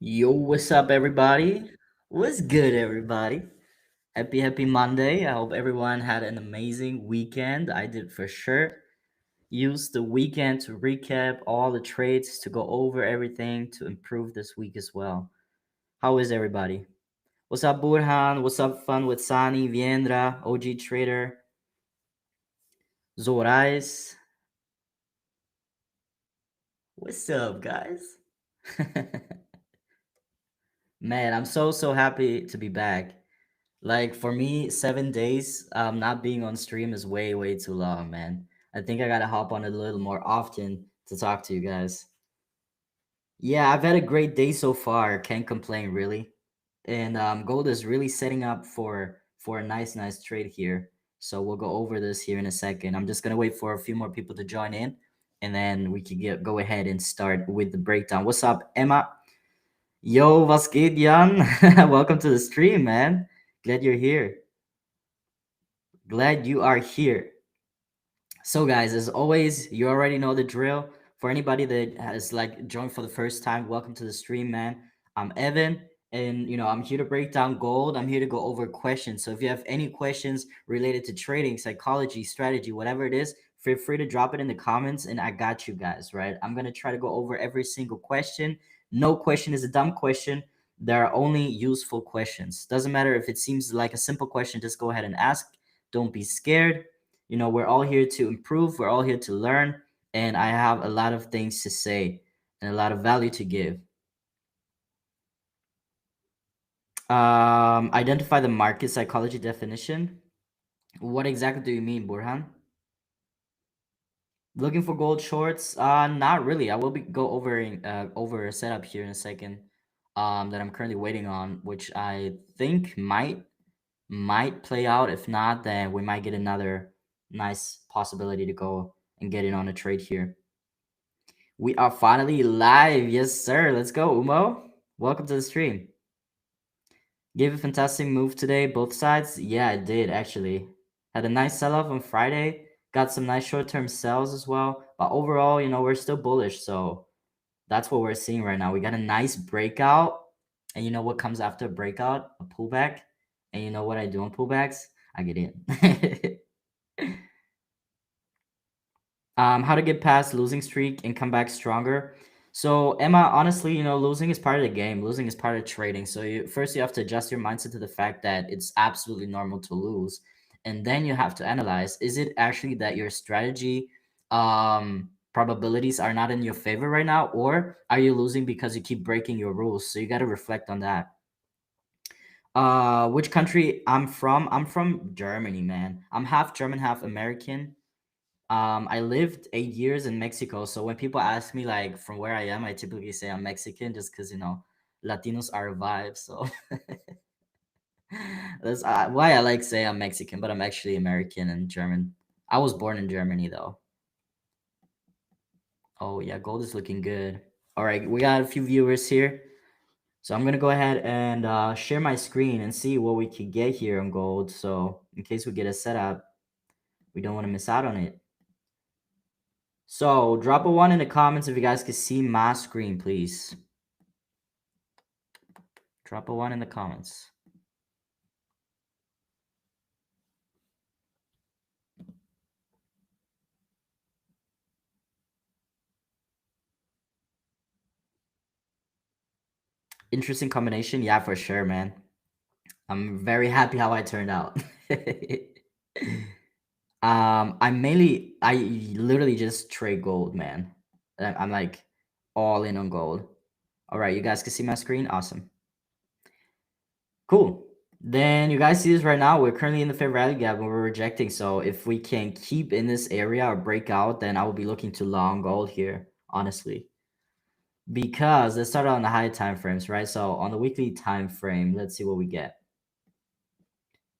Yo, what's up, everybody? What's good, everybody? Happy Monday. I hope everyone had an amazing weekend. I did for sure. Use the weekend to recap all the trades, to go over everything, to improve this week as well. How is everybody? What's up, Burhan? What's up, Fun with Sani, Viendra, OG Trader, Zorais? What's up, guys? Man, I'm so happy to be back. Like for me, 7 days not being on stream is way too long, man. I think I gotta hop on a little more often to talk to you guys. Yeah, I've had a great day so far. Can't complain really. And gold is really setting up for a nice trade here. So we'll go over this here in a second. I'm just gonna wait for a few more people to join in, and then we can go ahead and start with the breakdown. What's up, Emma? Yo, was geht, Jan? Welcome to the stream, man. Glad you're here. Glad you are here. So, guys, as always, you already know the drill. For anybody that has like joined for the first time, welcome to the stream, man. I'm Evan, and I'm here to break down gold. I'm here to go over questions. So, if you have any questions related to trading, psychology, strategy, whatever it is, feel free to drop it in the comments, and I got you guys. Right? I'm gonna try to go over every single question. No question is a dumb question. There are only useful questions. Doesn't matter if it seems like a simple question. Just go ahead and ask. Don't be scared. We're all here to improve, we're all here to learn, and I have a lot of things to say and a lot of value to give. Identify the market psychology definition. What exactly do you mean, Burhan? Looking for gold shorts? Not really. I will be go over a setup here in a second. That I'm currently waiting on, which I think might play out. If not, then we might get another nice possibility to go and get in on a trade here. We are finally live. Yes, sir. Let's go, Umo. Welcome to the stream. Gave a fantastic move today, both sides. Yeah, I did actually. Had a nice sell-off on Friday. Got some nice short-term sells as well. But overall, we're still bullish. So that's what we're seeing right now. We got a nice breakout. And you know what comes after a breakout? A pullback. And you know what I do on pullbacks? I get in. How to get past losing streak and come back stronger. So Emma, honestly, losing is part of the game. Losing is part of trading. So first you have to adjust your mindset to the fact that it's absolutely normal to lose, and then you have to analyze: is it actually that your strategy probabilities are not in your favor right now, or are you losing because you keep breaking your rules? So you got to reflect on that. Which country I'm from? I'm from Germany, man. I'm half German, half American. I lived 8 years in Mexico, so when people ask me like from where I am, I typically say I'm Mexican, just because Latinos are a vibe. So that's why I like say I'm Mexican, but I'm actually American and German. I was born in Germany though. Oh yeah, gold is looking good. All right, we got a few viewers here, so I'm gonna go ahead and share my screen and see what we can get here on gold. So in case we get a setup, we don't want to miss out on it. So drop a 1 in the comments if you guys can see my screen, please. Drop a 1 in the comments. Interesting combination. Yeah, for sure, man. I'm very happy how I turned out. I literally just trade gold, man. I'm like all in on gold. All right, you guys can see my screen. Awesome. Cool. Then you guys see this right now. We're currently in the fair value gap and we're rejecting. So if we can keep in this area or break out, then I will be looking to long gold here, honestly. Because let's start on the high time frames, right? So on the weekly time frame, let's see what we get.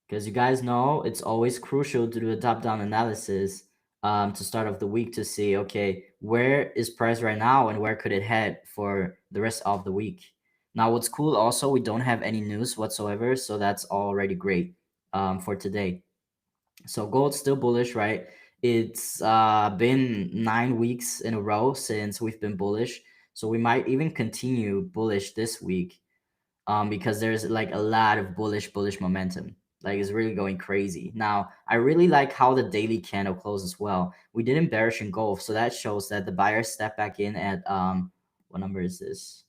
Because you guys know it's always crucial to do a top-down analysis to start off the week to see, okay, where is price right now and where could it head for the rest of the week. Now, what's cool also, we don't have any news whatsoever, so that's already great for today. So gold's still bullish, right? It's been 9 weeks in a row since we've been bullish. So we might even continue bullish this week, because there's like a lot of bullish momentum. Like it's really going crazy. Now, I really like how the daily candle closed as well. We didn't bearish engulf, so that shows that the buyer stepped back in at what number is this?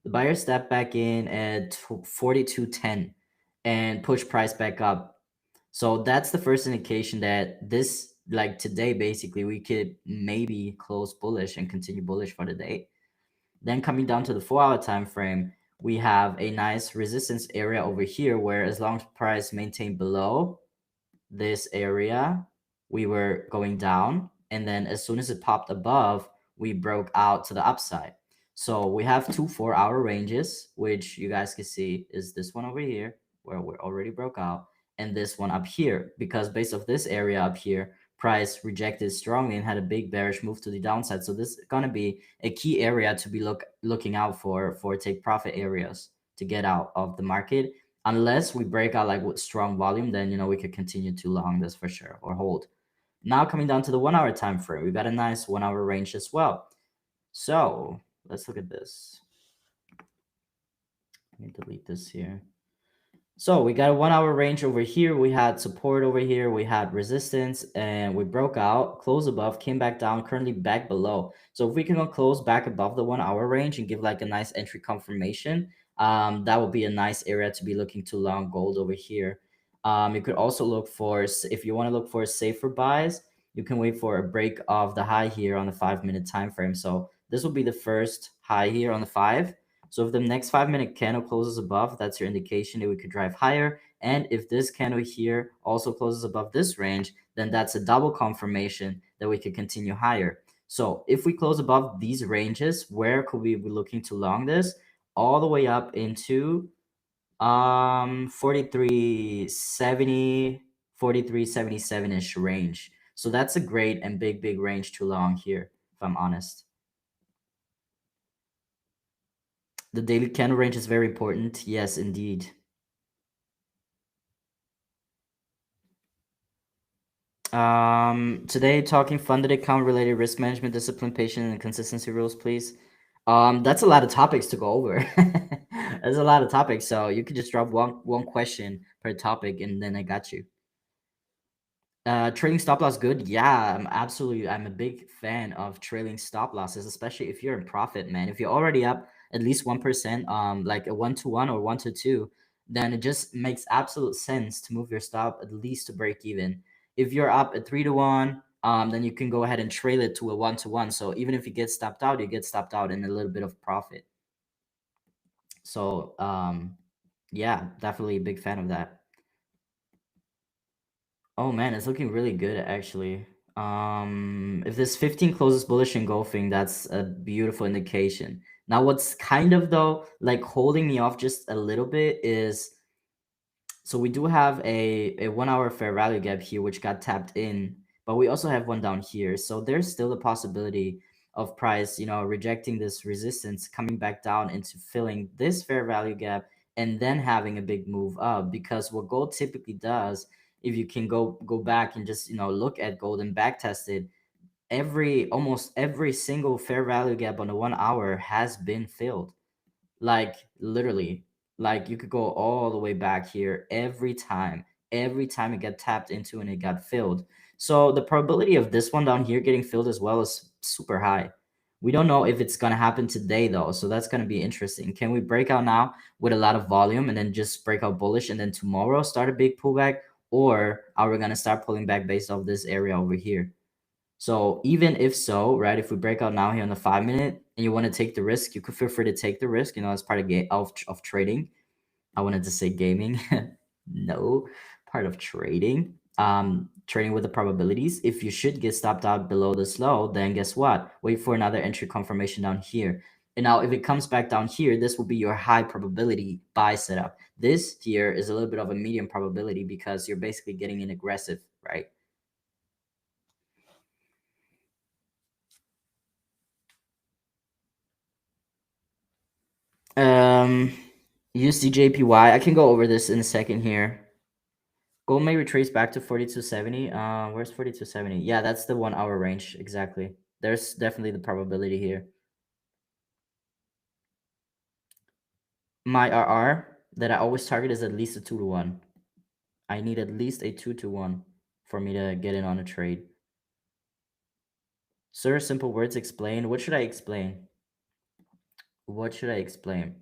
The buyer stepped back in at 42.10 and pushed price back up. So that's the first indication that this, like today, basically, we could maybe close bullish and continue bullish for the day. Then coming down to the 4-hour time frame, we have a nice resistance area over here where as long as price maintained below this area, we were going down. And then as soon as it popped above, we broke out to the upside. So we have two 4-hour ranges, which you guys can see is this one over here where we already broke out, and this one up here, because based off this area up here, price rejected strongly and had a big bearish move to the downside. So this is going to be a key area to be looking out for take profit areas to get out of the market. Unless we break out like with strong volume, then we could continue to long this for sure or hold. Now coming down to the 1-hour time frame, we got a nice 1-hour range as well. So let's look at this. Let me delete this here. So we got a 1-hour range over here. We had support over here. We had resistance, and we broke out, close above, came back down, currently back below. So if we can close back above the 1-hour range and give like a nice entry confirmation, that would be a nice area to be looking to long gold over here. You could also look for, if you want to look for safer buys, you can wait for a break of the high here on the 5-minute time frame. So this will be the first high here on the 5. So if the next 5-minute candle closes above, that's your indication that we could drive higher. And if this candle here also closes above this range, then that's a double confirmation that we could continue higher. So if we close above these ranges, where could we be looking to long this? All the way up into 43.70, 43.77-ish range. So that's a great and big range to long here, if I'm honest. The daily candle range is very important. Yes, indeed. Today talking funded account related risk management, discipline, patience, and consistency rules, please. That's a lot of topics to go over. There's a lot of topics, so you could just drop one question per topic, and then I got you. Trailing stop loss good. Yeah, I'm a big fan of trailing stop losses, especially if you're in profit, man. If you're already up at least 1%, like a 1-to-1 or 1-to-2, then it just makes absolute sense to move your stop at least to break even. If you're up at 3-to-1, then you can go ahead and trail it to a 1-to-1. So even if you get stopped out, you get stopped out in a little bit of profit. So yeah, definitely a big fan of that. Oh man, it's looking really good actually. If this 15 closes bullish engulfing, that's a beautiful indication. Now, what's kind of though like holding me off just a little bit is, so we do have a 1-hour fair value gap here, which got tapped in, but we also have one down here. So there's still a possibility of price, rejecting this resistance, coming back down into filling this fair value gap, and then having a big move up. Because what gold typically does, if you can go back and just look at gold and back test it, almost every single fair value gap on the 1 hour has been filled. Like literally, like you could go all the way back here every time it got tapped into and it got filled. So the probability of this one down here getting filled as well is super high. We don't know if it's going to happen today though, so that's going to be interesting. Can we break out now with a lot of volume and then just break out bullish and then tomorrow start a big pullback, or are we going to start pulling back based off this area over here? So even if so, right, if we break out now here on the 5-minute and you want to take the risk, you could feel free to take the risk, as part of of trading. I wanted to say gaming. No, part of trading. Trading with the probabilities. If you should get stopped out below this low, then guess what? Wait for another entry confirmation down here. And now if it comes back down here, this will be your high probability buy setup. This here is a little bit of a medium probability because you're basically getting in aggressive, right? USDJPY. I can go over this in a second here. Gold may retrace back to 42.70. Where's 42.70? Yeah, that's the 1-hour range exactly. There's definitely the probability here. My RR that I always target is at least a 2 to 1. I need at least a 2 to 1 for me to get in on a trade. Sir, simple words explain. What should I explain? What should I explain?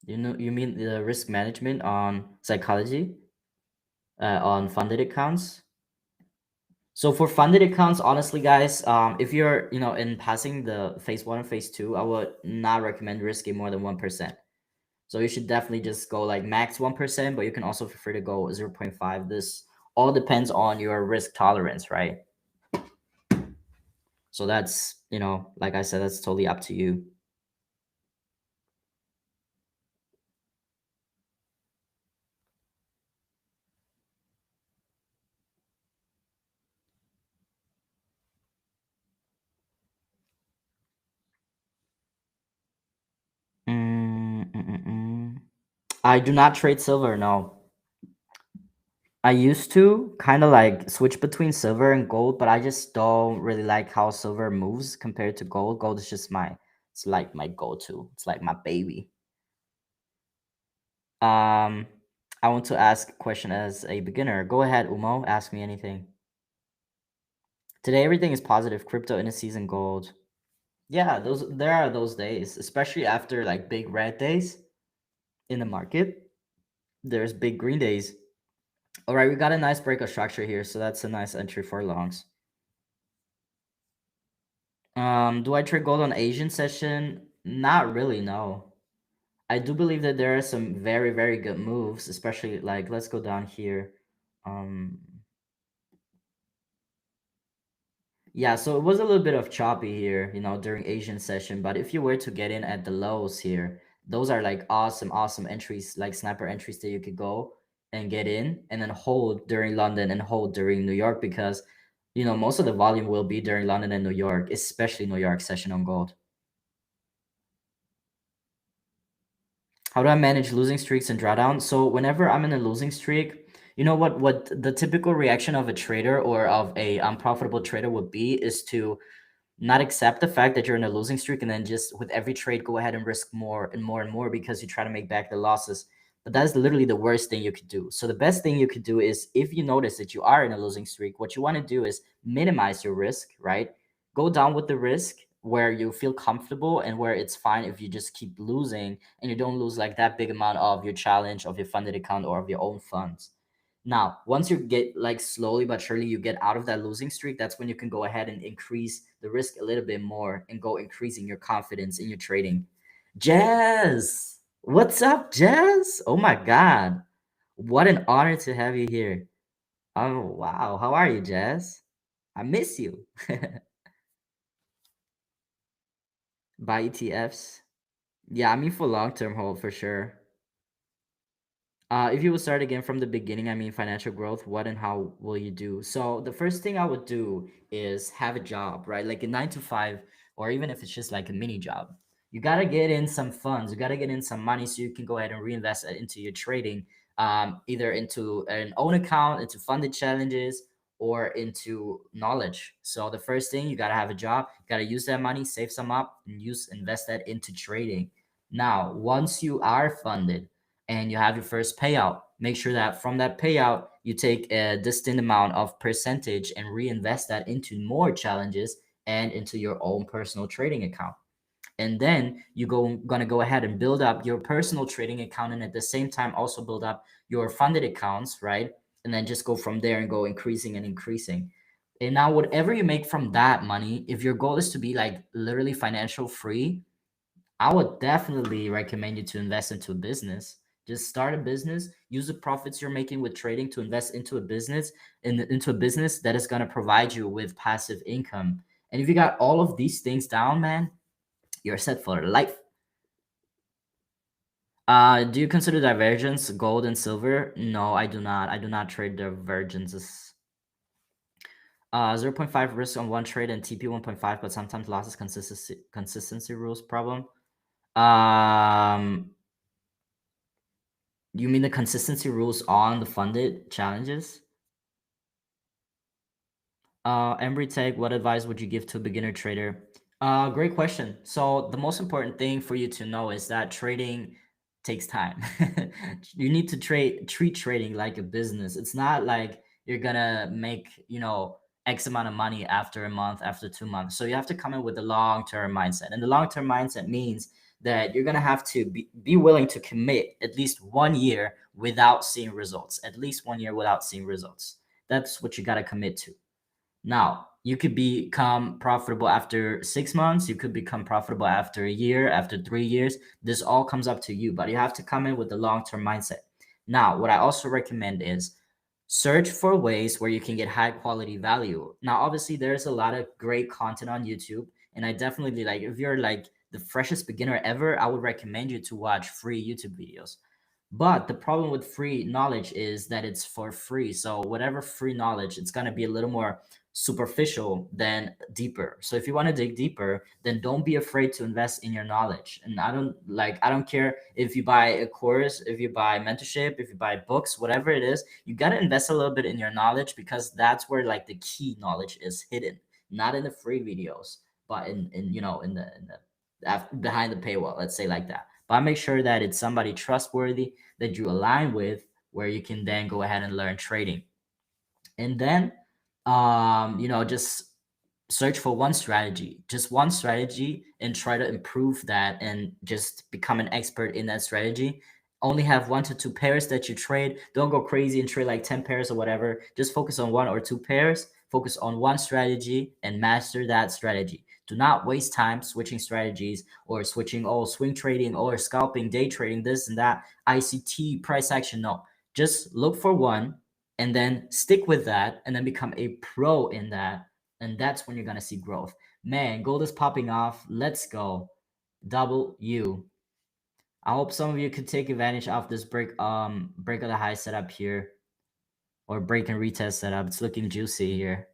You mean the risk management on psychology, on funded accounts? So for funded accounts, honestly, guys, if you're in passing the phase one and phase two, I would not recommend risking more than 1%. So you should definitely just go like max 1%, but you can also feel free to go 0.5. This all depends on your risk tolerance, right? So that's, like I said, that's totally up to you. I do not trade silver, no. I used to kind of like switch between silver and gold, but I just don't really like how silver moves compared to gold. Gold is just it's like my go-to. It's like my baby. Um, I want to ask a question as a beginner. Go ahead, Umo. Ask me anything. Today, everything is positive. Crypto indices and gold. Yeah, there are those days, especially after like big red days in the market. There's big green days. All right, we got a nice break of structure here, so that's a nice entry for longs. Do I trade gold on Asian session? Not really, no. I do believe that there are some very, very good moves, especially like let's go down here. Um, yeah, so it was a little bit of choppy here, during Asian session. But if you were to get in at the lows here, those are like awesome, awesome entries, like sniper entries that you could go and get in and then hold during London and hold during New York because, most of the volume will be during London and New York, especially New York session on gold. How do I manage losing streaks and drawdown? So whenever I'm in a losing streak, you know what the typical reaction of a trader or of a unprofitable trader would be is to not accept the fact that you're in a losing streak and then just with every trade go ahead and risk more and more and more because you try to make back the losses. But that is literally the worst thing you could do. So the best thing you could do is if you notice that you are in a losing streak, what you want to do is minimize your risk, right? Go down with the risk where you feel comfortable and where it's fine if you just keep losing and you don't lose like that big amount of your challenge of your funded account or of your own funds. Now, once you get like slowly but surely you get out of that losing streak, that's when you can go ahead and increase the risk a little bit more and go increasing your confidence in your trading. Jazz, what's up, Jazz? Oh my God, what an honor to have you here. Oh wow, how are you, Jazz? I miss you. Buy ETFs. Yeah, I mean for long term hold for sure. If you would start again from the beginning, I mean, financial growth, what and how will you do? So the first thing I would do is have a job, right? Like a 9 to 5, or even if it's just like a mini job. You got to get in some funds. You got to get in some money so you can go ahead and reinvest it into your trading, either into an own account, into funded challenges, or into knowledge. So the first thing, you got to have a job. You got to use that money, save some up, and invest that into trading. Now, once you are funded, and you have your first payout, make sure that from that payout, you take a distinct amount of percentage and reinvest that into more challenges and into your own personal trading account. And then gonna go ahead and build up your personal trading account and at the same time also build up your funded accounts, right? And then just go from there and go increasing and increasing. And now whatever you make from that money, if your goal is to be like literally financial free, I would definitely recommend you to invest into a business. Just start a business, use the profits you're making with trading to invest into a business, into a business that is going to provide you with passive income. And if you got all of these things down, man, you're set for life. Do you consider divergence gold and silver? No, I do not. I do not trade divergences. 0.5 risk on one trade and TP 1.5, but sometimes losses consistency rules problem. Um, You mean the consistency rules on the funded challenges? Embry Tech, what advice would you give to a beginner trader? Great question. So the most important thing for you to know is that trading takes time. You need to treat trading like a business. It's not like you're gonna make, X amount of money after a month, after 2 months. So you have to come in with a long-term mindset. And the long-term mindset means that you're gonna have to be willing to commit at least 1 year without seeing results. At least 1 year without seeing results. That's what you gotta commit to. Now, you could become profitable after 6 months. You could become profitable after a year, after 3 years. This all comes up to you, but you have to come in with the long term mindset. Now, what I also recommend is search for ways where you can get high quality value. Now, obviously, there's a lot of great content on YouTube. And I definitely like, if you're like the freshest beginner ever, I would recommend you to watch free YouTube videos. But the problem with free knowledge is that it's for free. So whatever free knowledge, it's going to be a little more superficial than deeper. So if you want to dig deeper, then don't be afraid to invest in your knowledge. And I don't care if you buy a course, if you buy mentorship, if you buy books, whatever it is, you got to invest a little bit in your knowledge, because that's where like the key knowledge is hidden, not in the free videos, but in the behind the paywall, let's say like that. But make sure that it's somebody trustworthy that you align with, where you can then go ahead and learn trading. And then just search for one strategy, just one strategy, and try to improve that and just become an expert in that strategy. Only have 1 to 2 pairs that you trade. Don't go crazy and trade like 10 pairs or whatever. Just focus on 1 or 2 pairs, focus on one strategy and master that strategy. Do not waste time switching strategies, or switching, swing trading or scalping, day trading, this and that, ICT, price action. No, just look for one and then stick with that, and then become a pro in that. And that's when you're going to see growth. Man, gold is popping off. Let's go. Double U. I hope some of you could take advantage of this break of the high setup here, or break and retest setup. It's looking juicy here.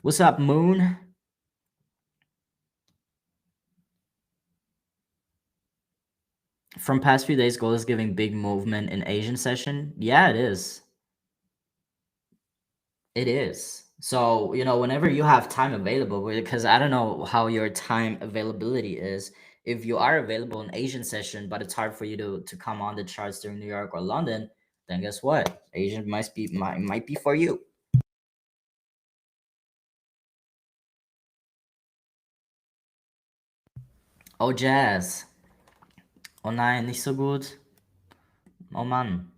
What's up, Moon? From past few days, gold is giving big movement in Asian session. Yeah, it is. It is. So, whenever you have time available, because I don't know how your time availability is. If you are available in Asian session, but it's hard for you to come on the charts during New York or London, then guess what? Asian might be for you. Oh, Jazz. Oh nein, nicht so gut. Oh Mann.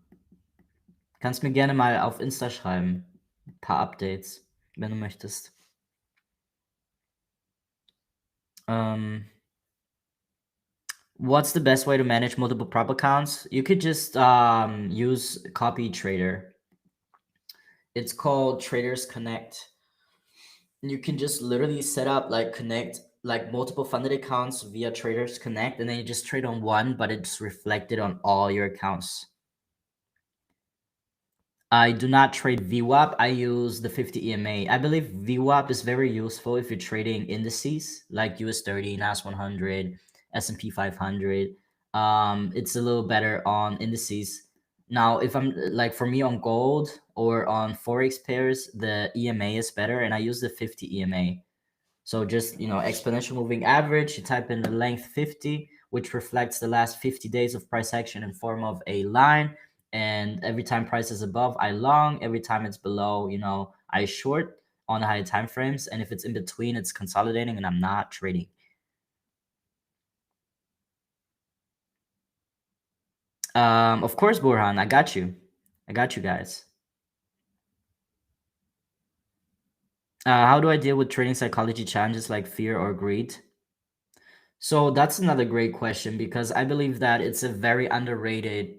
Kannst mir gerne mal auf Insta schreiben. Ein paar Updates, wenn du möchtest. What's the best way to manage multiple prop accounts? You could just use Copy Trader. It's called Traders Connect. You can just literally set up connect multiple funded accounts via Traders Connect, and then you just trade on one, but it's reflected on all your accounts. I do not trade VWAP. I use the 50 EMA. I believe VWAP is very useful if you're trading indices like US 30, NAS 100, S&P 500. It's a little better on indices. Now, if I'm for me on gold or on Forex pairs, the EMA is better, and I use the 50 EMA. So just, exponential moving average, you type in the length 50, which reflects the last 50 days of price action in form of a line. And every time price is above, I long. Every time it's below, I short on the high time frames. And if it's in between, it's consolidating and I'm not trading. Of course, Burhan, I got you. I got you guys. How do I deal with trading psychology challenges like fear or greed? So that's another great question, because I believe that it's a very underrated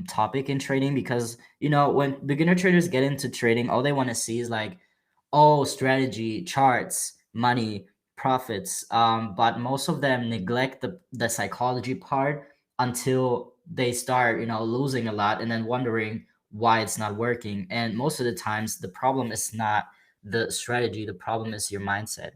topic in trading, because when beginner traders get into trading, all they want to see is strategy, charts, money, profits, but most of them neglect the psychology part until they start losing a lot, and then wondering why it's not working. And most of the times the problem is not the strategy, the problem is your mindset.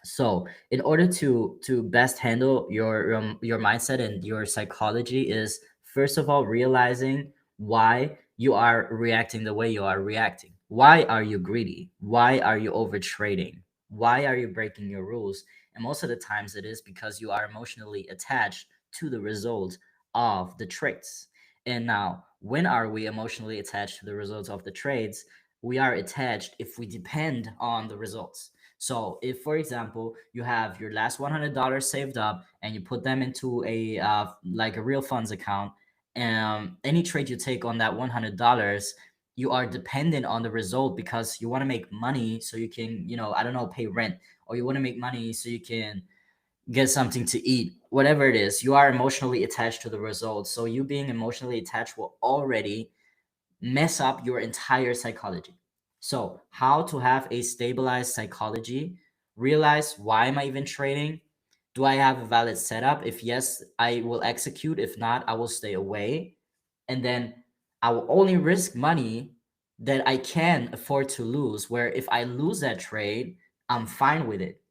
So in order to best handle your mindset and your psychology, is first of all realizing why you are reacting the way you are reacting. Why are you greedy? Why are you over trading? Why are you breaking your rules? And most of the times it is because you are emotionally attached to the results of the trades. And now, when are we emotionally attached to the results of the trades? We are attached if we depend on the results. So, if for example you have your last $100 saved up and you put them into a like a real funds account, any trade you take on that $100, you are dependent on the result because you want to make money so you can, I don't know, pay rent, or you want to make money so you can get something to eat, whatever it is. You are emotionally attached to the result. So you being emotionally attached will already mess up your entire psychology. So, how to have a stabilized psychology? Realize, why am I even trading? Do I have a valid setup? If yes, I will execute. If not, I will stay away. And then I will only risk money that I can afford to lose, where if I lose that trade, I'm fine with it.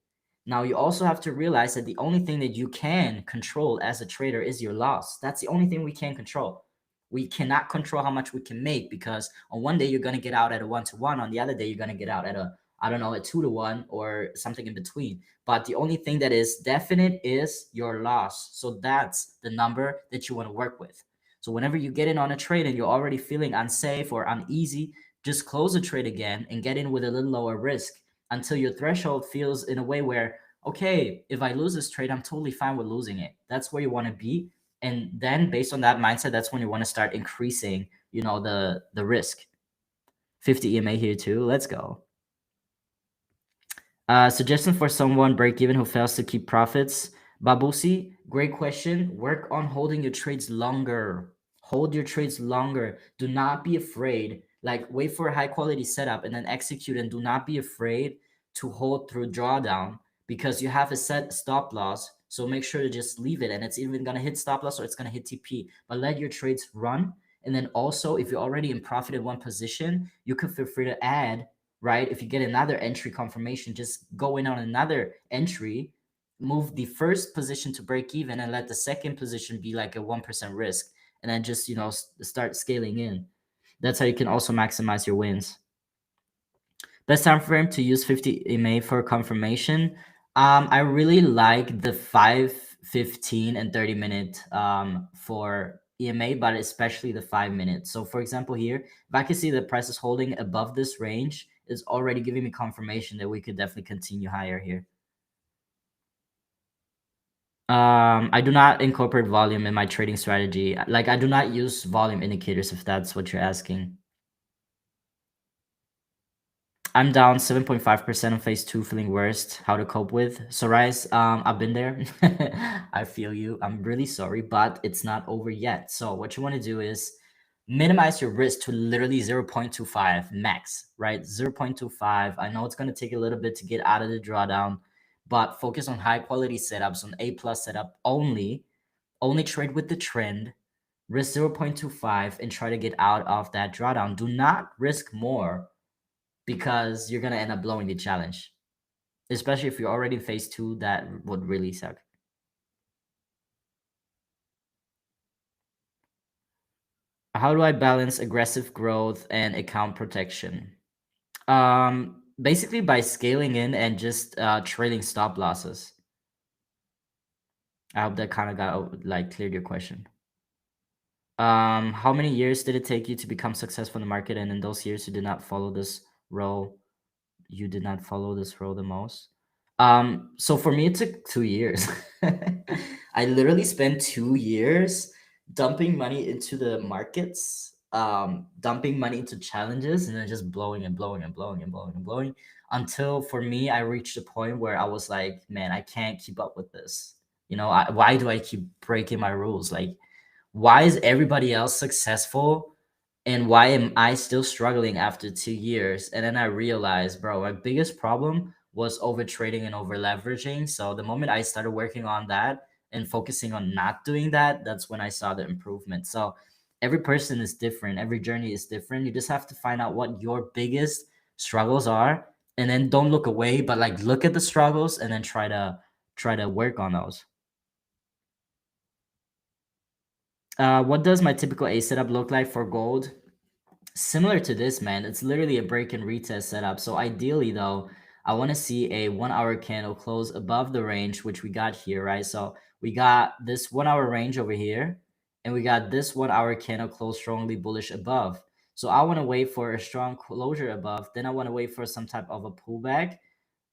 Now, you also have to realize that the only thing that you can control as a trader is your loss. That's the only thing we can control. We cannot control how much we can make, because on one day you're going to get out at a 1-to-1, on the other day you're going to get out at a, I don't know, a 2-to-1 or something in between. But the only thing that is definite is your loss. So that's the number that you want to work with. So whenever you get in on a trade and you're already feeling unsafe or uneasy, just close the trade again and get in with a little lower risk until your threshold feels in a way where, okay, if I lose this trade, I'm totally fine with losing it. That's where you want to be. And then based on that mindset, that's when you want to start increasing, the risk. 50 EMA here too. Let's go. Suggestion for someone break even who fails to keep profits. Babusi, great question. Work on holding your trades longer. Hold your trades longer. Do not be afraid. Like, wait for a high quality setup and then execute, and do not be afraid to hold through drawdown, because you have a set stop loss. So make sure to just leave it, and it's even gonna hit stop loss or it's gonna hit TP. But let your trades run. And then also, if you're already in profit in one position, you can feel free to add, right? If you get another entry confirmation, just go in on another entry, move the first position to break even, and let the second position be like a 1% risk, and then just, start scaling in. That's how you can also maximize your wins. Best time frame to use 50 EMA for confirmation. I really like the 5, 15, and 30 minute for EMA, but especially the 5 minute. So for example, here, if I can see the price is holding above this range, is already giving me confirmation that we could definitely continue higher here. I do not incorporate volume in my trading strategy. Like, I do not use volume indicators, if that's what you're asking. I'm down 7.5% on phase two, feeling worst. How to cope with? So, Rise, I've been there. I feel you. I'm really sorry, but it's not over yet. So, what you want to do is minimize your risk to literally 0.25 max, right? 0.25. I know it's going to take a little bit to get out of the drawdown, but focus on high quality setups, on A plus setup only. Only trade with the trend, risk 0.25, and try to get out of that drawdown. Do not risk more, because you're gonna end up blowing the challenge. Especially if you're already in phase two, that would really suck. How do I balance aggressive growth and account protection? Basically by scaling in and just trading stop losses. I hope that kind of got like cleared your question. How many years did it take you to become successful in the market? And in those years, you did not follow this role the most? So for me, it took 2 years. I literally spent 2 years dumping money into the markets, dumping money into challenges, and then just blowing and blowing and blowing and blowing and blowing, until for me, I reached a point where I was like, man, I can't keep up with this. Why do I keep breaking my rules? Like, why is everybody else successful and why am I still struggling after 2 years? And then I realized, bro, my biggest problem was over trading and over leveraging. So the moment I started working on that and focusing on not doing that, that's when I saw the improvement. So every person is different, every journey is different. You just have to find out what your biggest struggles are, and then don't look away, but like look at the struggles and then try to work on those. What does my typical A setup look like for gold? Similar to this, man. It's literally a break and retest setup. So ideally, though, I want to see a 1 hour candle close above the range, which we got here, right? So We got this 1 hour range over here, and we got this 1 hour candle close strongly bullish above. So I want to wait for a strong closure above. Then I want to wait for some type of a pullback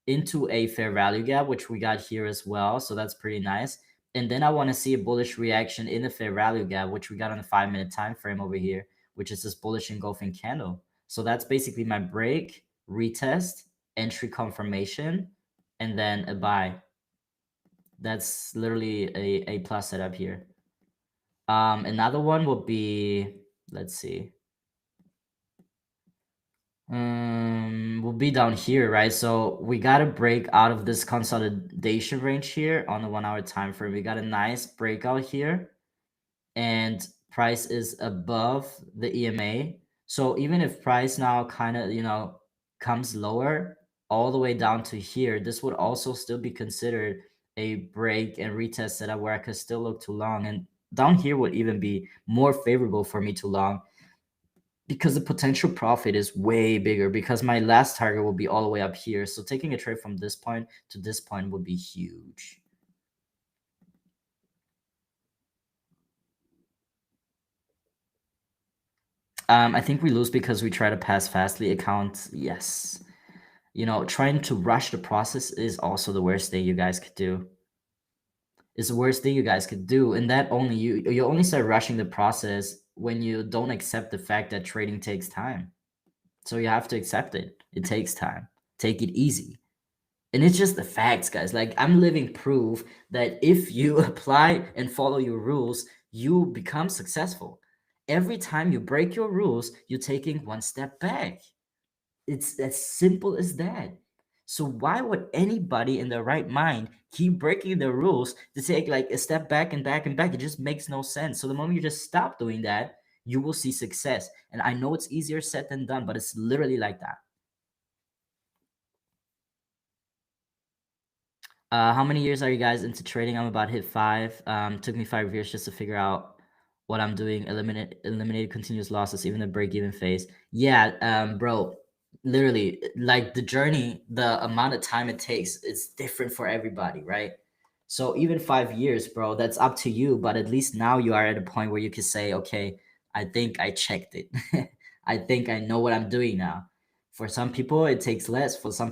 into a fair value gap, which we got here as well. So that's pretty nice. And then I want to see a bullish reaction in the fair value gap, which we got on the 5 minute time frame over here, which is this bullish engulfing candle. So that's basically my break, retest, entry confirmation, and then a buy. That's literally a plus setup here. Another one will be, let's see, will be down here, right? So we got to break out of this consolidation range here on the 1 hour time frame. We got a nice breakout here, and price is above the EMA. So even if price now kind of, comes lower all the way down to here, this would also still be considered a break and retest setup where I could still look to long. And down here would even be more favorable for me to long, because the potential profit is way bigger, because my last target will be all the way up here. So taking a trade from this point to this point would be huge. I think we lose because we try to pass fastly account. Yes. Trying to rush the process is also the worst thing you guys could do. It's the worst thing you guys could do. And that only you only start rushing the process when you don't accept the fact that trading takes time. So you have to accept it. It takes time. Take it easy. And it's just the facts, guys. Like, I'm living proof that if you apply and follow your rules, you become successful. Every time you break your rules, you're taking one step back. It's as simple as that. So why would anybody in their right mind keep breaking the rules to take like a step back and back and back? It just makes no sense. So the moment you just stop doing that, you will see success. And I know it's easier said than done, but it's literally like that. How many years are you guys into trading? I'm about to hit 5. Took me 5 years just to figure out what I'm doing. Eliminated continuous losses, even the break-even phase. Yeah, bro. Literally, like the journey, the amount of time it takes, it's different for everybody, right? So even 5 years, bro, that's up to you. But at least now you are at a point where you can say, okay, I think I checked it. I think I know what I'm doing now. For some people, it takes less. For some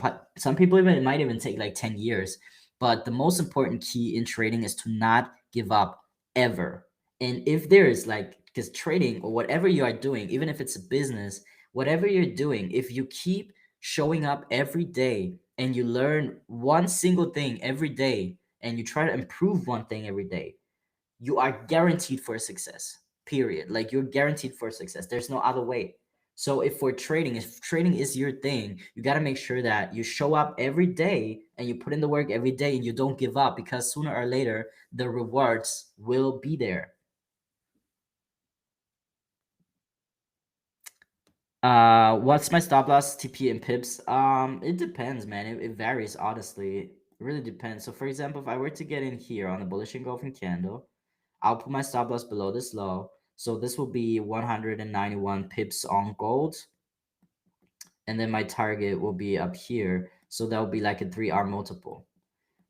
people, even it might even take like 10 years. But the most important key in trading is to not give up ever. And if there is like, because trading or whatever you are doing, even if it's a business, whatever you're doing, if you keep showing up every day and you learn one single thing every day and you try to improve one thing every day, you are guaranteed for success. Period. Like, you're guaranteed for success. There's no other way. So if trading is your thing, you got to make sure that you show up every day and you put in the work every day and you don't give up, because sooner or later the rewards will be there. What's my stop loss, TP, and pips? It depends, man. It varies, honestly. It really depends. So for example, if I were to get in here on a bullish engulfing candle, I'll put my stop loss below this low. So this will be 191 pips on gold. And then my target will be up here. So that will be like a 3R multiple.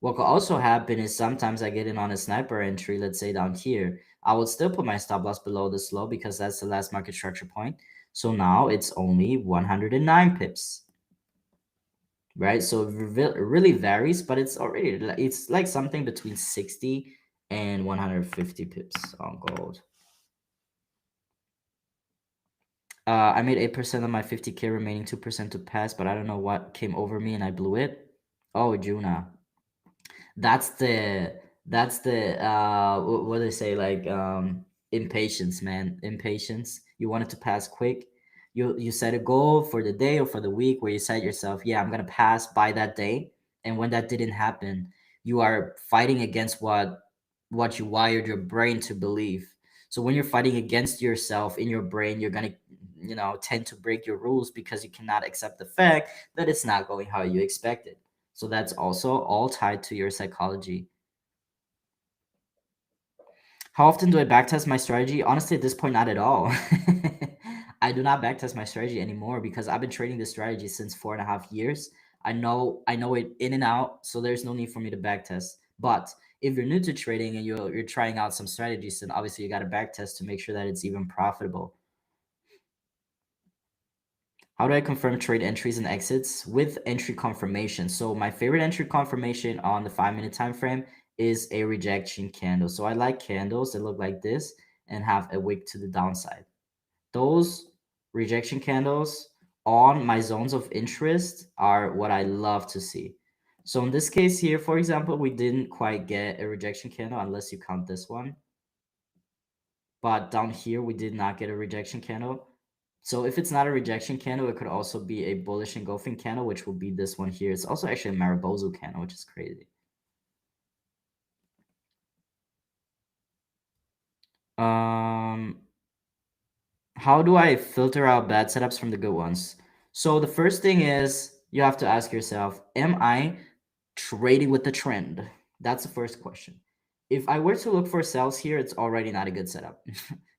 What could also happen is sometimes I get in on a sniper entry, let's say down here. I would still put my stop loss below this low because that's the last market structure point. So now it's only 109 pips. Right? So it really varies, but it's like something between 60 and 150 pips on gold. I made 8% of my 50K, remaining 2% to pass, but I don't know what came over me and I blew it. Oh, Juna. That's the what do they say, like impatience, man. Impatience. You want it to pass quick. You set a goal for the day or for the week where you set yourself, yeah, I'm gonna pass by that day. And when that didn't happen, you are fighting against what you wired your brain to believe. So when you're fighting against yourself in your brain, you're gonna tend to break your rules because you cannot accept the fact that it's not going how you expected. So that's also all tied to your psychology. How often do I backtest my strategy? Honestly, at this point, not at all. I do not backtest my strategy anymore because I've been trading this strategy since 4.5 years. I know it in and out, so there's no need for me to backtest. But if you're new to trading and you're trying out some strategies, then obviously you got to back test to make sure that it's even profitable. How do I confirm trade entries and exits? With entry confirmation. So my favorite entry confirmation on the 5-minute time frame is a rejection candle. So I like candles that look like this and have a wick to the downside. Those rejection candles on my zones of interest are what I love to see. So in this case here, for example, we didn't quite get a rejection candle unless you count this one. But down here, we did not get a rejection candle. So if it's not a rejection candle, it could also be a bullish engulfing candle, which will be this one here. It's also actually a Maribozu candle, which is crazy. How do I filter out bad setups from the good ones? So the first thing is you have to ask yourself, am I trading with the trend? That's the first question. If I were to look for sells here, it's already not a good setup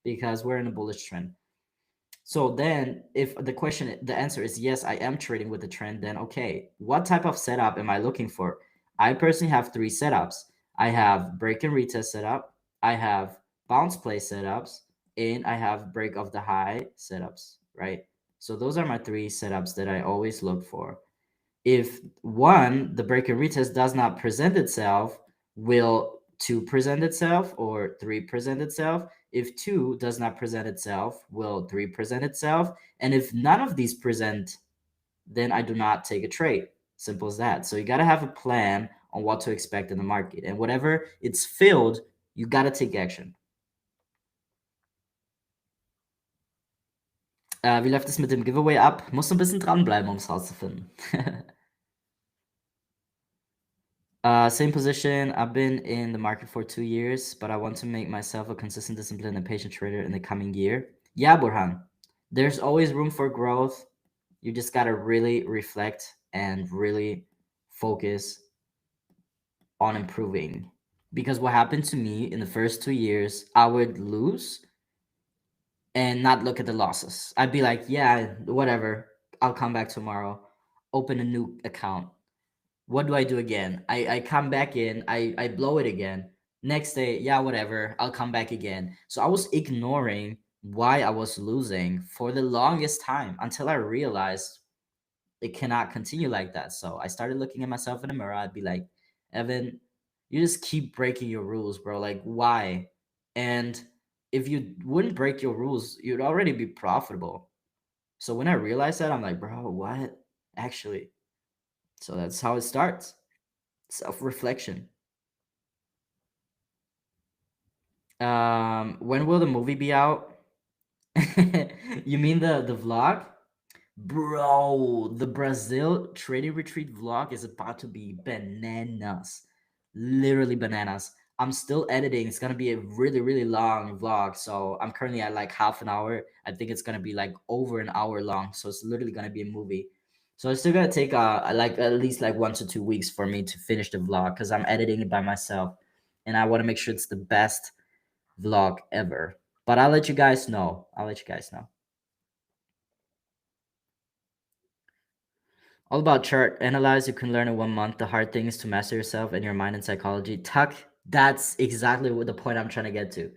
because we're in a bullish trend. So then if the answer is yes, I am trading with the trend, then okay, what type of setup am I looking for? I personally have 3 setups. I have break and retest setup, I have bounce play setups, and I have break of the high setups, right? So those are my 3 setups that I always look for. If one, the break and retest does not present itself, will 2 present itself or 3 present itself? If 2 does not present itself, will 3 present itself? And if none of these present, then I do not take a trade. Simple as that. So you got to have a plan on what to expect in the market. And whatever it's filled, you got to take action. Wie läuft es mit dem Giveaway ab? Musst du ein bisschen dranbleiben, um es rauszufinden. Same position. I've been in the market for 2 years, but I want to make myself a consistent, disciplined, and patient trader in the coming year. Yeah, Burhan. There's always room for growth. You just gotta really reflect and really focus on improving. Because what happened to me in the first 2 years, I would lose and not look at the losses. I'd be like, yeah, whatever. I'll come back tomorrow. Open a new account. What do I do again? I come back in, I blow it again. Next day, yeah, whatever, I'll come back again. So I was ignoring why I was losing for the longest time until I realized it cannot continue like that. So I started looking at myself in the mirror. I'd be like, Evan, you just keep breaking your rules, bro. Like, why? And if you wouldn't break your rules, you'd already be profitable. So when I realized that, I'm like, bro, what? Actually. So that's how it starts. Self-reflection. When will the movie be out? You mean the vlog? Bro, the Brazil trading retreat vlog is about to be bananas. Literally bananas. I'm still editing. It's gonna be a really, really long vlog. So I'm currently at like half an hour. I think it's gonna be like over an hour long. So it's literally gonna be a movie. So it's still gonna take like at least like 1 to 2 weeks for me to finish the vlog because I'm editing it by myself, and I want to make sure it's the best vlog ever. But I'll let you guys know. I'll let you guys know. All about chart analyze. You can learn in 1 month. The hard thing is to master yourself and your mind and psychology. Tuck, that's exactly what the point I'm trying to get to.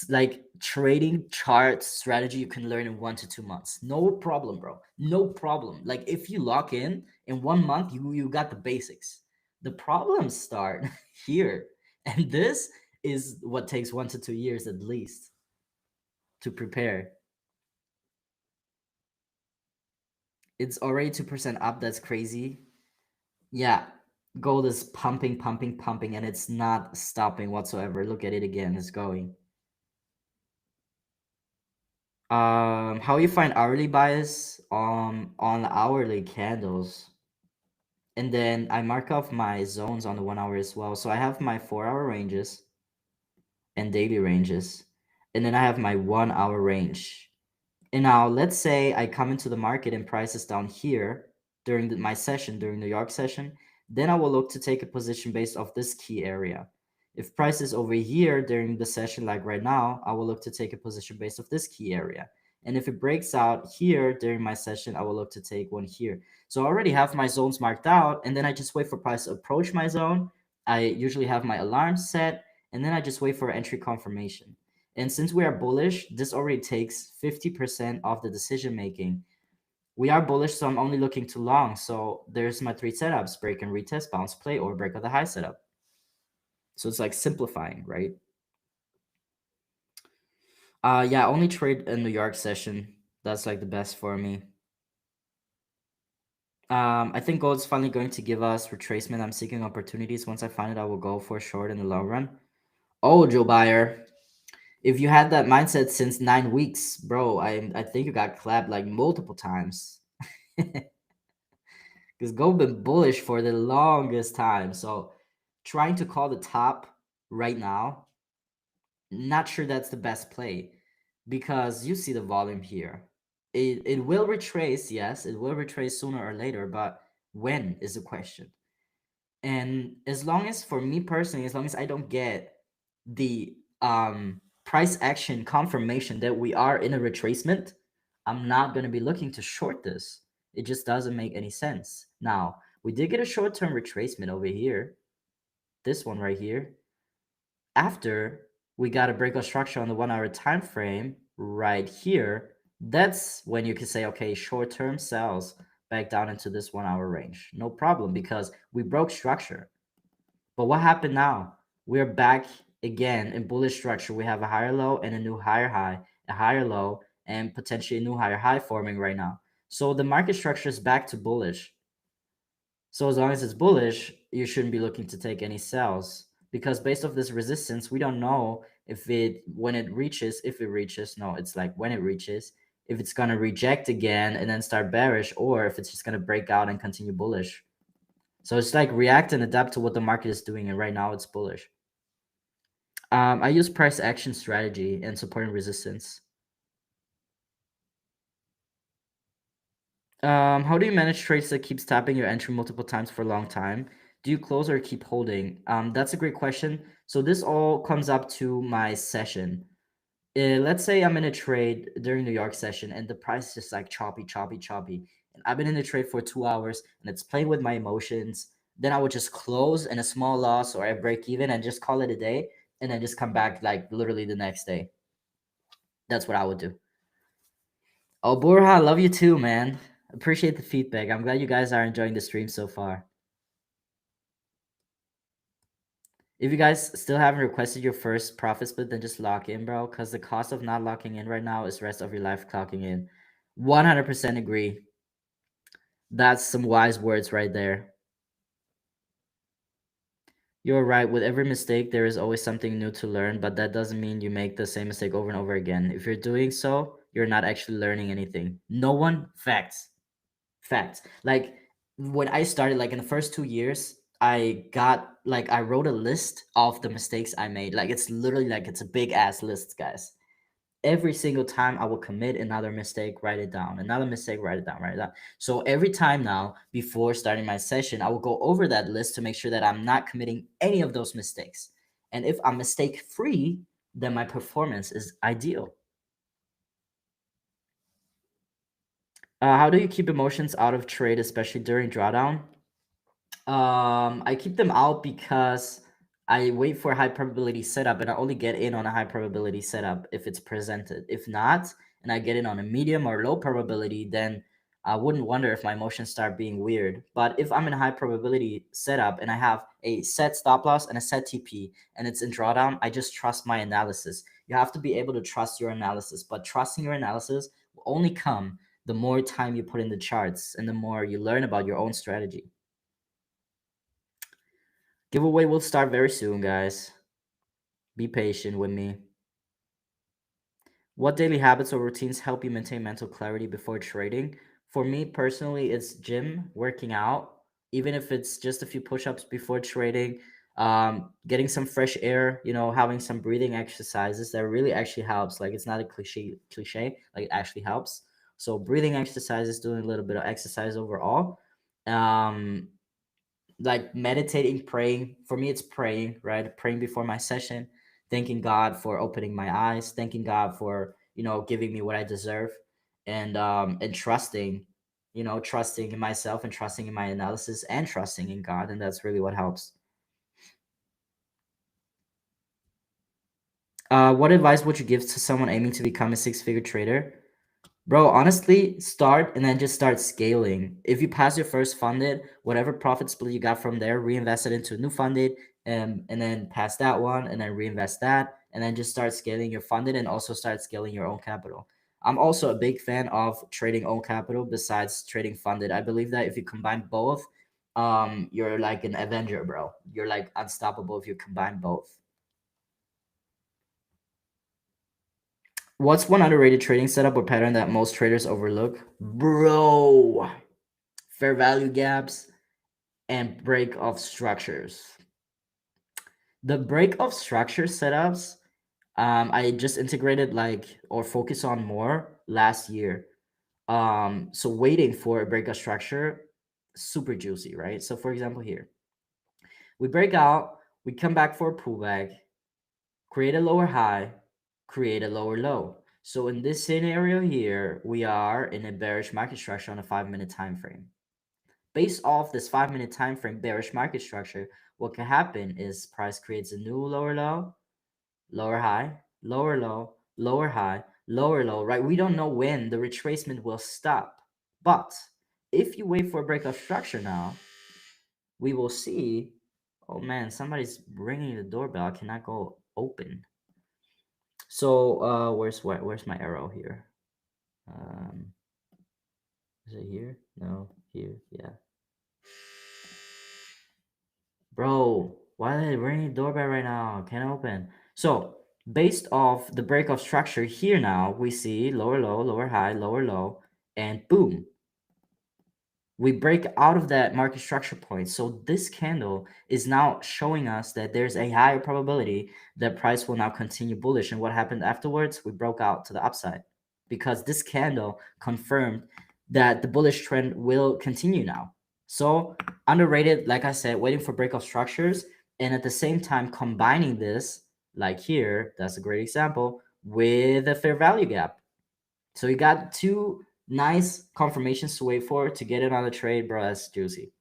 Like trading chart strategy, you can learn in 1 to 2 months. No problem, bro. No problem. Like if you lock in 1 month, you got the basics. The problems start here, and this is what takes 1 to 2 years at least to prepare. It's already 2% up. That's crazy. Yeah, gold is pumping, pumping, pumping, and it's not stopping whatsoever. Look at it again. It's going. How you find hourly bias on hourly candles, and then I mark off my zones on the 1 hour as well. So I have my 4 hour ranges and daily ranges, and then I have my 1 hour range. And now let's say I come into the market and price is down here during my session, during New York session, then I will look to take a position based off this key area. If price is over here during the session, like right now, I will look to take a position based off this key area. And if it breaks out here during my session, I will look to take one here. So I already have my zones marked out, and then I just wait for price to approach my zone, I usually have my alarm set, and then I just wait for entry confirmation. And since we are bullish, this already takes 50% of the decision making. We are bullish, so I'm only looking to long. So there's my three setups: break and retest, bounce play, or break of the high setup. So it's like simplifying, right? Yeah, only trade a New York session. That's like the best for me. I think gold's finally going to give us retracement. I'm seeking opportunities. Once I find it, I will go for short in the long run. Oh, Joe Buyer, if you had that mindset since 9 weeks, bro, I think you got clapped like multiple times. Because gold been bullish for the longest time. So trying to call the top right now, not sure that's the best play, because you see the volume here. It will retrace, yes, it will retrace sooner or later, but when is the question. And as long as, for me personally, as long as I don't get the price action confirmation that we are in a retracement, I'm not going to be looking to short this. It just doesn't make any sense. Now, we did get a short-term retracement over here, this one right here. After we got a breakout structure on the 1 hour time frame right here, that's when you can say, okay, short-term sells back down into this 1 hour range. No problem, because we broke structure. But what happened now? We're back again in bullish structure. We have a higher low and a new higher high, a higher low, and potentially a new higher high forming right now. So the market structure is back to bullish. So as long as it's bullish, you shouldn't be looking to take any sells, because based off this resistance, we don't know if it, when it reaches, if it reaches, no, it's like when it reaches, if it's going to reject again and then start bearish, or if it's just going to break out and continue bullish. So it's like react and adapt to what the market is doing, and right now it's bullish. I use price action strategy and support and resistance. How do you manage trades that keeps tapping your entry multiple times for a long time? Do you close or keep holding? That's a great question. So this all comes up to my session. Let's say I'm in a trade during New York session and the price is just like choppy, choppy, choppy. And I've been in the trade for 2 hours and it's playing with my emotions. Then I would just close in a small loss, or I break even and just call it a day, and then just come back like literally the next day. That's what I would do. Oh, Borja, love you too, man. Appreciate the feedback. I'm glad you guys are enjoying the stream so far. If you guys still haven't requested your first profit split, then just lock in, bro, because the cost of not locking in right now is rest of your life clocking in. 100% agree. That's some wise words right there. You're right. With every mistake, there is always something new to learn, but that doesn't mean you make the same mistake over and over again. If you're doing so, you're not actually learning anything. No one, facts. Facts. Like when I started, like in the first 2 years, I wrote a list of the mistakes I made. Like it's literally like it's a big ass list, guys. Every single time I will commit another mistake, write it down. Another mistake, write it down, write it down. So every time now, before starting my session, I will go over that list to make sure that I'm not committing any of those mistakes. And if I'm mistake free, then my performance is ideal. How do you keep emotions out of trade, especially during drawdown? I keep them out because I wait for a high probability setup, and I only get in on a high probability setup if it's presented. If not, and I get in on a medium or low probability, then I wouldn't wonder if my emotions start being weird. But if I'm in a high probability setup and I have a set stop loss and a set TP and it's in drawdown, I just trust my analysis. You have to be able to trust your analysis, but trusting your analysis will only come the more time you put in the charts and the more you learn about your own strategy. Giveaway will start very soon, guys. Be patient with me. What daily habits or routines help you maintain mental clarity before trading? For me personally, it's gym, working out, even if it's just a few push-ups before trading, getting some fresh air, having some breathing exercises that really actually helps. Like it's not a cliche, like it actually helps. So breathing exercises, doing a little bit of exercise overall. Um, like meditating, praying. For me, it's praying, right? Praying before my session, thanking God for opening my eyes, thanking God for giving me what I deserve, and trusting, trusting in myself and trusting in my analysis and trusting in God, and that's really what helps. What advice would you give to someone aiming to become a six-figure trader? Bro, honestly, start and then just start scaling. If you pass your first funded, whatever profit split you got from there, reinvest it into a new funded, and then pass that one, and then reinvest that, and then just start scaling your funded and also start scaling your own capital. I'm also a big fan of trading own capital besides trading funded. I believe that if you combine both, you're like an Avenger, bro. You're like unstoppable if you combine both. What's one underrated trading setup or pattern that most traders overlook? Bro, fair value gaps and break of structures. The break of structure setups, I just integrated like or focus on more last year. So waiting for a break of structure, super juicy, right? So for example, here we break out, we come back for a pullback, create a lower high, create a lower low. So in this scenario here, we are in a bearish market structure on a 5-minute time frame. Based off this 5-minute time frame bearish market structure, what can happen is price creates a new lower low, lower high, lower low, lower high, lower low, right? We don't know when the retracement will stop. But if you wait for a break of structure now, we will see, oh man, somebody's ringing the doorbell. I cannot go open. So where's my arrow here? Um, is it here? No, here. Yeah. Bro, why are they ringing the doorbell right now? Can't open. So based off the break of structure here now, we see lower low, lower high, lower low, and boom, we break out of that market structure point. So this candle is now showing us that there's a higher probability that price will now continue bullish. And what happened afterwards? We broke out to the upside because this candle confirmed that the bullish trend will continue now. So underrated, like I said, waiting for break of structures and at the same time combining this, like here, that's a great example, with a fair value gap. So you got two nice confirmations to wait for to get it on the trade, bro. That's juicy.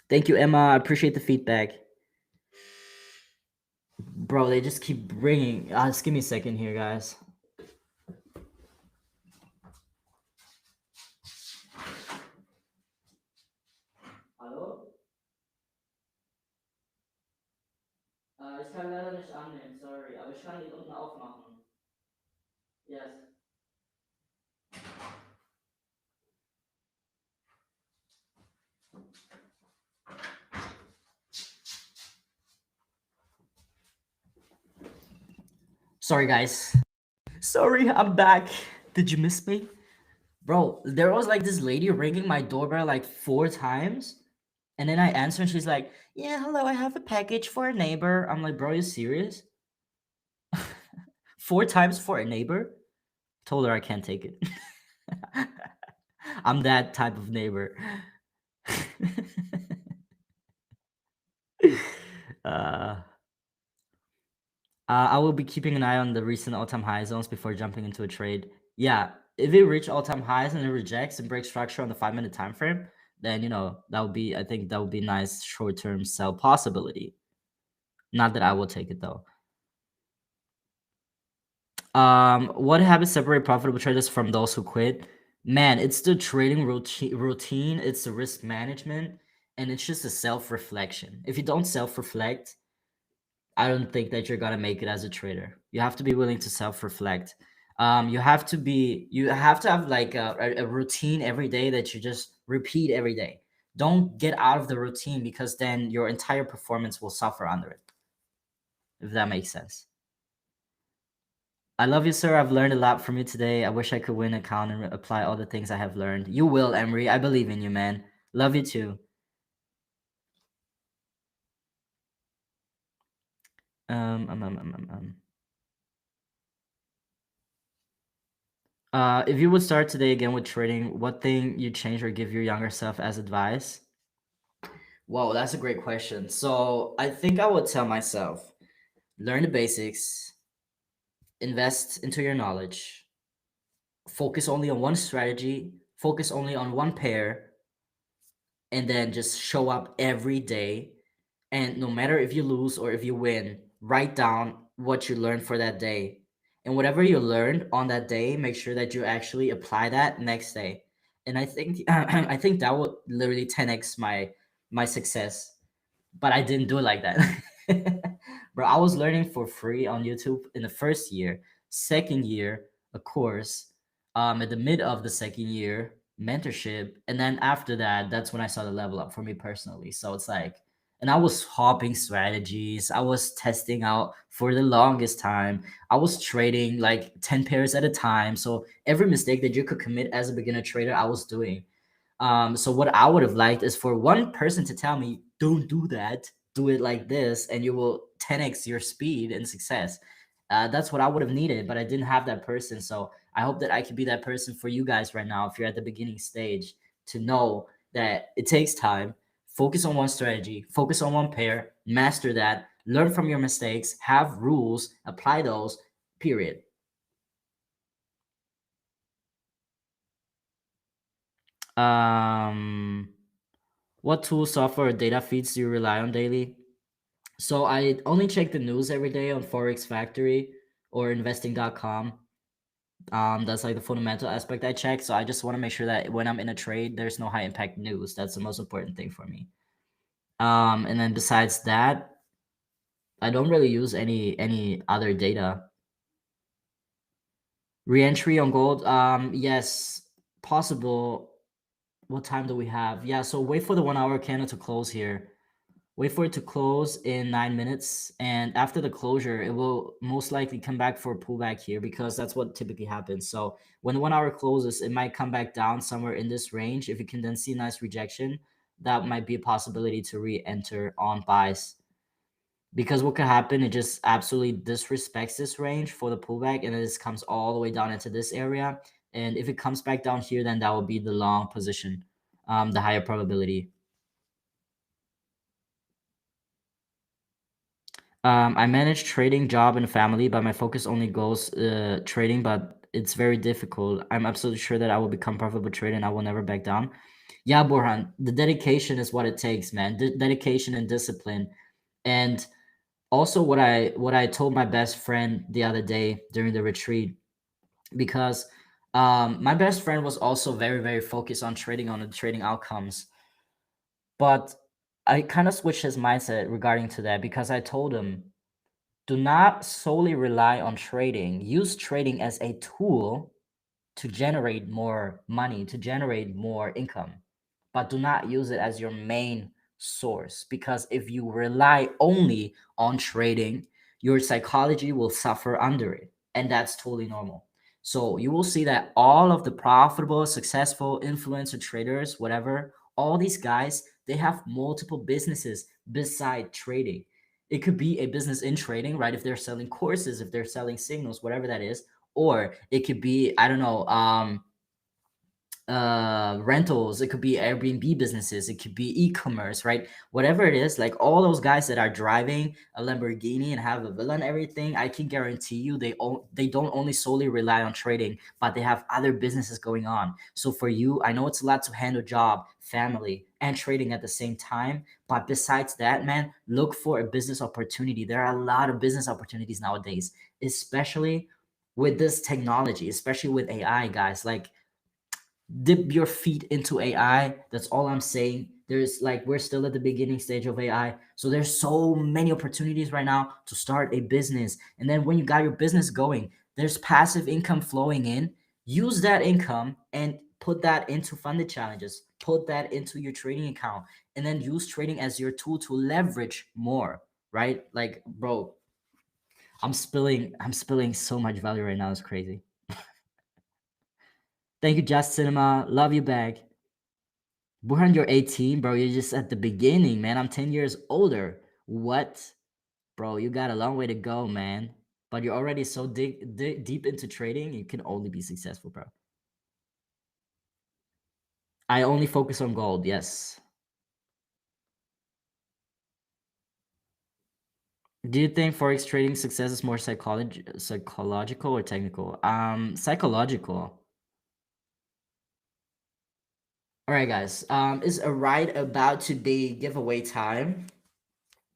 Thank you, Emma. I appreciate the feedback. Bro, they just keep bringing. Just give me a second here, guys. Hallo? Ich kann leider nicht annehmen, sorry. Aber ich kann die unten aufmachen. Yes. Sorry, guys. Sorry, I'm back. Did you miss me? Bro, there was like this lady ringing my doorbell like 4 times. And then I answer and she's like, yeah, hello, I have a package for a neighbor. I'm like, bro, you serious? 4 times for a neighbor? Told her I can't take it. I'm that type of neighbor. uh, I will be keeping an eye on the recent all-time high zones before jumping into a trade. Yeah, if it reach all-time highs and it rejects and breaks structure on the 5-minute time frame, then that would be, I think that would be nice short-term sell possibility. Not that I will take it though. What habits separate profitable traders from those who quit? Man, it's the trading routine, it's the risk management, and it's just a self-reflection. If you don't self-reflect, I don't think that you're gonna make it as a trader. You have to be willing to self-reflect. You have to have like a routine every day that you just repeat every day. Don't get out of the routine because then your entire performance will suffer under it. If that makes sense. I love you, sir. I've learned a lot from you today. I wish I could win an account and apply all the things I have learned. You will, Emery. I believe in you, man. Love you too. Um, um, um, um, um, um. If you would start today again with trading, what thing you change or give your younger self as advice? Whoa, that's a great question. So I think I would tell myself, learn the basics, invest into your knowledge, focus only on one strategy, focus only on one pair, and then just show up every day And no matter if you lose or if you win, write down what you learned for that day. And whatever you learned on that day, make sure that you actually apply that next day. And I think I think that would literally 10x my success, but I didn't do it like that. Bro, I was learning for free on YouTube in the first year. Second year, a course. At the mid of the second year, mentorship, and then after that, that's when I saw the level up for me personally. So it's like, and I was hopping strategies. I was testing out for the longest time. I was trading like 10 pairs at a time. So every mistake that you could commit as a beginner trader, I was doing. So what I would have liked is for one person to tell me, don't do that, do it like this, and you will 10x your speed and success. That's what I would have needed, but I didn't have that person. So I hope that I could be that person for you guys right now, if you're at the beginning stage, to know that it takes time. Focus on one strategy, focus on one pair, master that, learn from your mistakes, have rules, apply those, period. Um, what tool, software, or data feeds do you rely on daily? So I only check the news every day on Forex Factory or investing.com. That's like the fundamental aspect I check. So I just want to make sure that when I'm in a trade, there's no high impact news. That's the most important thing for me. And then besides that, I don't really use any other data. Reentry on gold. Yes, possible. What time do we have? Yeah, so wait for the 1 hour candle to close here. Wait for it to close in 9 minutes, and after the closure, it will most likely come back for a pullback here, because that's what typically happens. So when the 1 hour closes, it might come back down somewhere in this range. If you can then see a nice rejection, that might be a possibility to re-enter on buys. Because what could happen, it just absolutely disrespects this range for the pullback, and it just comes all the way down into this area. And if it comes back down here, then that would be the long position, the higher probability. I manage trading, job, and family, but my focus only goes trading. But it's very difficult. I'm absolutely sure that I will become profitable trader, and I will never back down. Yeah, Borhan, the dedication is what it takes, man. Dedication and discipline, and also what I told my best friend the other day during the retreat, because my best friend was also very focused on trading, on the trading outcomes, but I kind of switched his mindset regarding to that, because I told him, do not solely rely on trading. Use trading as a tool to generate more money, to generate more income, but do not use it as your main source. Because if you rely only on trading, your psychology will suffer under it. And that's totally normal. So you will see that all of the profitable, successful influencer traders, whatever, all these guys, they have multiple businesses beside trading. It could be a business in trading, right? If they're selling courses, if they're selling signals, whatever that is, or it could be, I don't know, rentals, it could be Airbnb businesses, it could be e-commerce, right? Whatever it is, like all those guys that are driving a Lamborghini and have a villa and everything, I can guarantee you they don't only solely rely on trading, but they have other businesses going on. So for you, I know it's a lot to handle, job, family, and trading at the same time, but besides that, man, look for a business opportunity. There are a lot of business opportunities nowadays, especially with this technology, especially with AI, guys. Like, dip your feet into AI. That's all I'm saying. There's like, we're still at the beginning stage of AI. So there's so many opportunities right now to start a business. And then when you got your business going, there's passive income flowing in. Use that income and put that into funded challenges. Put that into your trading account, and then use trading as your tool to leverage more, right? Like, bro, I'm spilling so much value right now. It's crazy. Thank you, Just Cinema. Love you back. Burhan, you're 18, bro. You're just at the beginning, man. I'm 10 years older. What? Bro, you got a long way to go, man. But you're already so deep into trading, you can only be successful, bro. I only focus on gold, yes. Do you think forex trading success is more psychological or technical? Psychological. All right, guys. Is a right about to be giveaway time?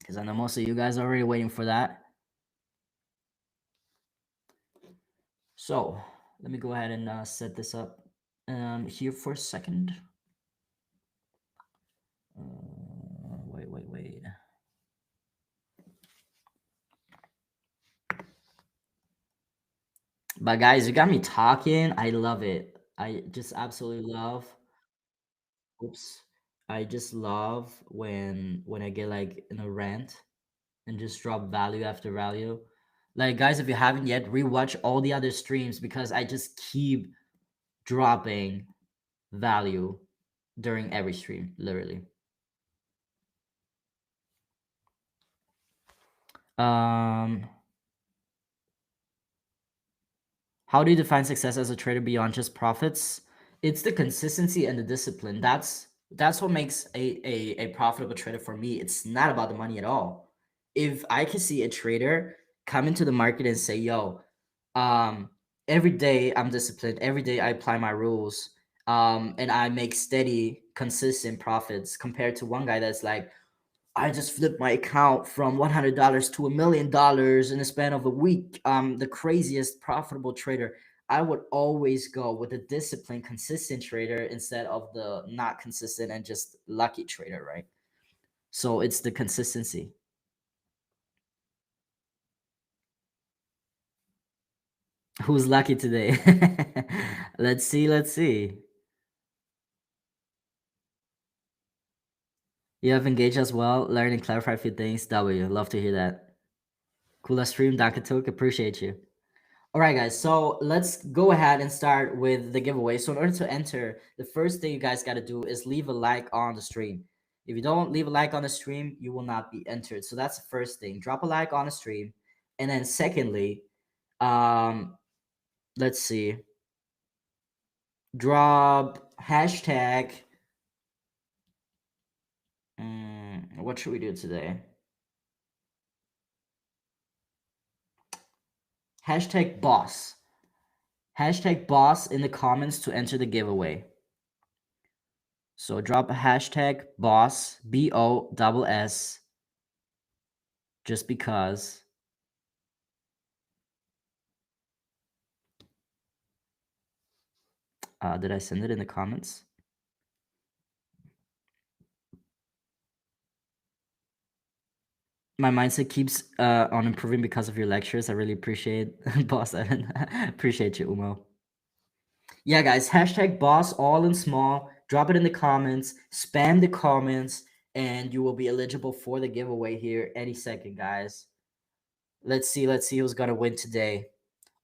because I know most of you guys are already waiting for that. So let me go ahead and set this up here for a second. Wait. But guys, you got me talking. I love it. I just absolutely love. Oops. I just love when I get like in a rant and just drop value after value. Like guys, if you haven't yet, rewatch all the other streams because I just keep dropping value during every stream, literally. Um, how do you define success as a trader beyond just profits? It's the consistency and the discipline. That's what makes a profitable trader for me. It's not about the money at all. If I can see a trader come into the market and say, yo, um, every day I'm disciplined, every day I apply my rules, and I make steady, consistent profits compared to one guy that's like, I just flipped my account from $100 to $1 million in a span of a week. The craziest profitable trader. I would always go with a disciplined, consistent trader instead of the not consistent and just lucky trader, right? So it's the consistency. Who's lucky today? Let's see. Let's see. You have engaged as well, learn and clarify a few things. W, love to hear that. Cool stream, Dakatuk, appreciate you. All right, guys. So let's go ahead and start with the giveaway. So in order to enter, the first thing you guys got to do is leave a like on the stream. If you don't leave a like on the stream, you will not be entered. So that's the first thing. Drop a like on the stream, and then secondly, um, let's see, drop hashtag. What should we do today? Hashtag boss. Hashtag boss in the comments to enter the giveaway. So drop a hashtag boss, BOSS, just because. Did I send it in the comments? My mindset keeps on improving because of your lectures. I really appreciate boss Evan. Appreciate you, Umo. Yeah, guys, hashtag boss all in small. Drop it in the comments. Spam the comments, and you will be eligible for the giveaway here any second, guys. Let's see who's gonna win today.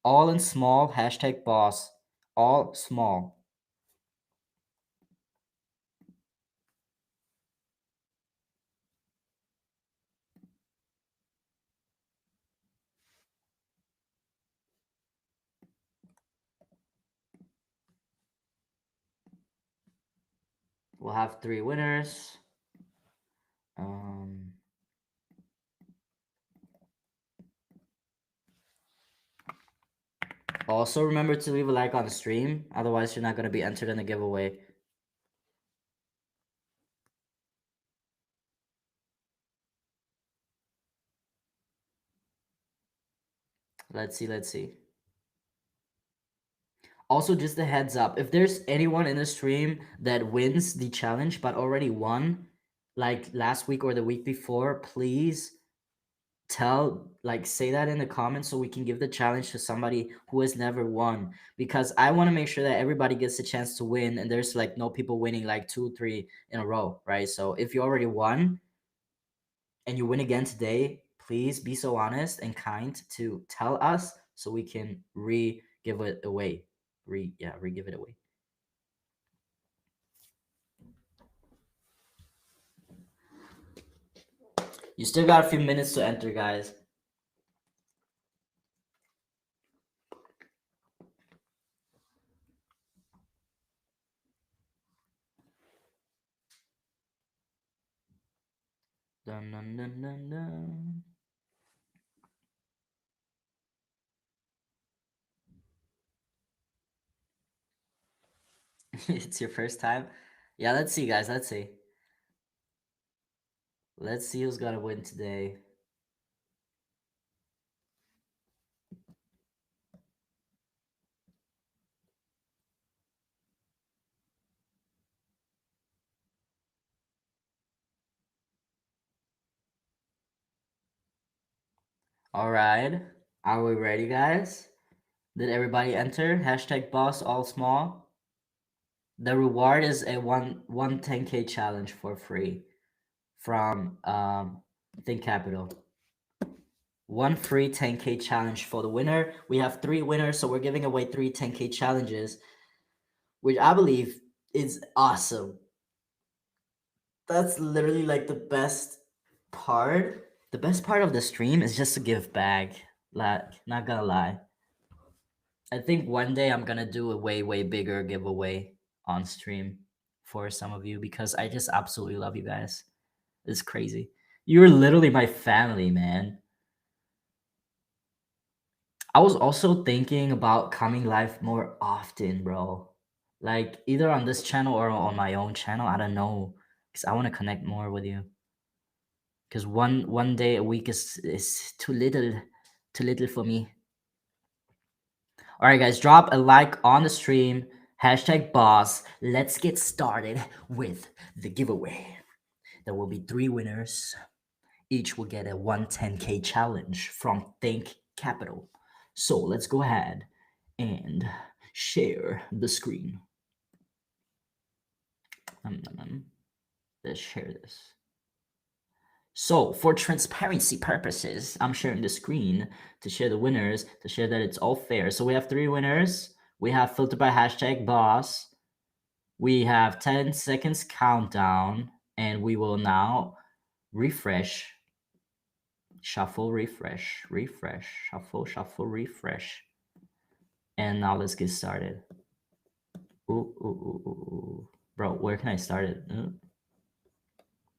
All in small, hashtag boss. All small. We'll have 3 winners. Also, remember to leave a like on the stream. Otherwise, you're not going to be entered in the giveaway. Let's see. Also, just a heads up. If there's anyone in the stream that wins the challenge but already won, like last week or the week before, please say that in the comments so we can give the challenge to somebody who has never won, because I want to make sure that everybody gets a chance to win and there's like no people winning like 2-3 in a row, right? So if you already won and you win again today, please be so honest and kind to tell us so we can give it away. Give it away. You still got a few minutes to enter, guys. Dun, dun, dun, dun, dun. It's your first time? Yeah, let's see, guys. Let's see. Let's see who's gonna win today. All right. Are we ready, guys? Did everybody enter? Hashtag boss all small. The reward is a one 10K challenge for free from ThinkCapital. One free 10K challenge for the winner. We have 3 winners, so we're giving away 3 10K challenges, which I believe is awesome. That's literally like the best part. The best part of the stream is just to give back. Like, not gonna lie. I think one day I'm gonna do a way bigger giveaway on stream for some of you because I just absolutely love you guys. It's crazy. You're literally my family, man. I was also thinking about coming live more often, bro. Like either on this channel or on my own channel. I don't know, because I want to connect more with you. Because one day a week is too little for me. All right, guys, drop a like on the stream. Hashtag boss. Let's get started with the giveaway. There will be 3 winners. Each will get a 110K challenge from ThinkCapital. So let's go ahead and share the screen. Let's share this. So for transparency purposes, I'm sharing the screen to share the winners, to share that it's all fair. So we have 3 winners. We have filtered by hashtag boss. We have 10 seconds countdown, and we will now refresh, shuffle, refresh, shuffle, refresh. And now let's get started. Ooh. Bro, where can I start it?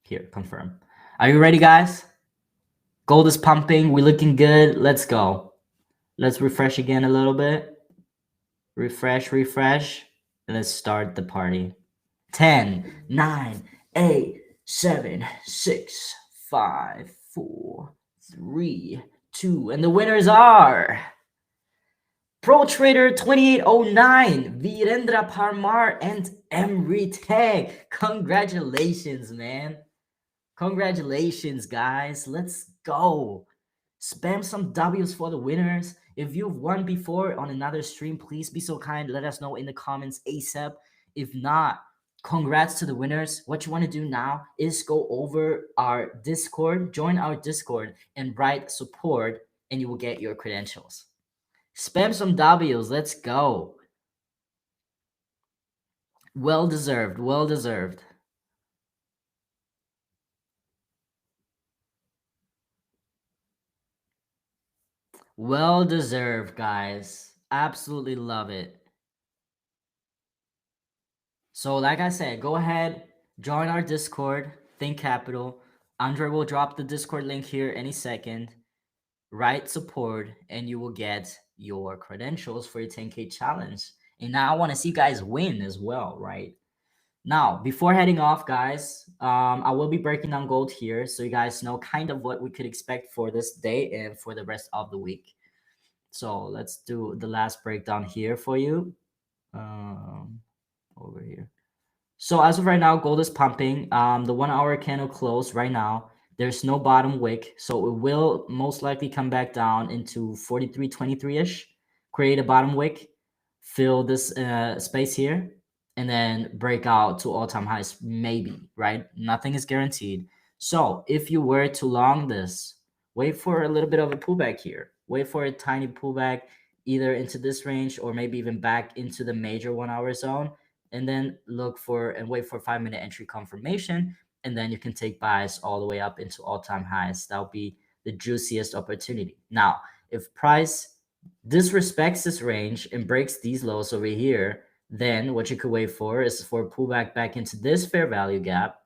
Here, confirm. Are you ready, guys? Gold is pumping. We're looking good. Let's go. Let's refresh again a little bit. Refresh. And let's start the party. 10, 9, 8, 7, 6, 5, 4, 3, 2. And the winners are Pro Trader 2809, Virendra Parmar, and Emry Tech. Congratulations, man. Congratulations, guys. Let's go. Spam some W's for the winners. If you've won before on another stream, please be so kind. Let us know in the comments ASAP. If not, congrats to the winners. What you want to do now is go over our Discord, join our Discord, and write support, and you will get your credentials. Spam some W's. Let's go. Well deserved. Well deserved. Well deserved, guys. Absolutely love it. So, like I said, go ahead, join our Discord, ThinkCapital. Andre will drop the Discord link here any second. Write support, and you will get your credentials for your 10K challenge. And now I want to see you guys win as well, right? Now, before heading off, guys, I will be breaking down gold here so you guys know kind of what we could expect for this day and for the rest of the week. So let's do the last breakdown here for you. Over here. So as of right now, gold is pumping. The 1 hour candle closed right now. There's no bottom wick, so it will most likely come back down into 43.23-ish, create a bottom wick, fill this space here, and then break out to all-time highs, maybe, right? Nothing is guaranteed. So if you were to long this, wait for a little bit of a pullback here. Wait for a tiny pullback either into this range or maybe even back into the major 1 hour zone, and then look for and wait for 5-minute entry confirmation, and then you can take buys all the way up into all-time highs. That'll be the juiciest opportunity. Now, if price disrespects this range and breaks these lows over here, then what you could wait for is for a pullback back into this fair value gap,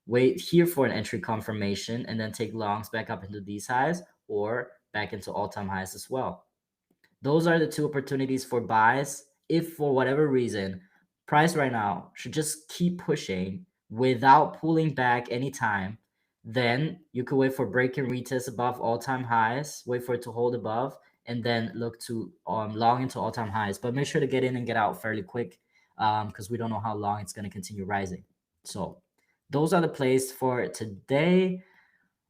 wait here for an entry confirmation, and then take longs back up into these highs or back into all-time highs as well. Those are the 2 opportunities for buys. If for whatever reason price right now should just keep pushing without pulling back anytime, Then you could wait for break and retest above all-time highs, wait for it to hold above, and then look to long into all-time highs. But make sure to get in and get out fairly quick, because we don't know how long it's going to continue rising. So those are the plays for today.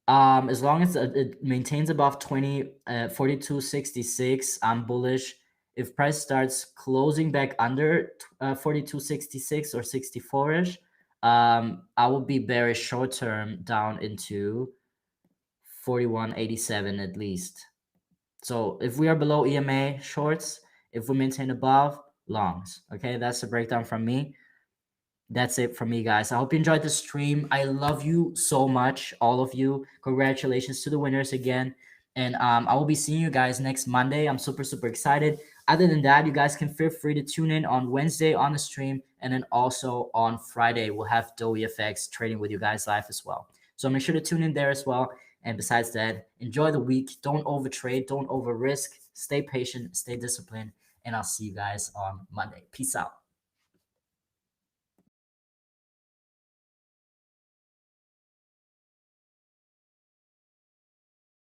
As long as it maintains above 42.66, I'm bullish. If price starts closing back under 42.66 or 64ish, I will be bearish short term down into 41.87 at least. So if we are below EMA shorts, if we maintain above, longs. Okay, that's the breakdown from me. That's it from me, guys. I hope you enjoyed the stream. I love you so much, all of you. Congratulations to the winners again. And I will be seeing you guys next Monday. I'm super, super excited. Other than that, you guys can feel free to tune in on Wednesday on the stream. And then also on Friday, we'll have Doe FX trading with you guys live as well. So make sure to tune in there as well. And besides that, enjoy the week. Don't overtrade. Don't over risk. Stay patient. Stay disciplined. And I'll see you guys on Monday. Peace out.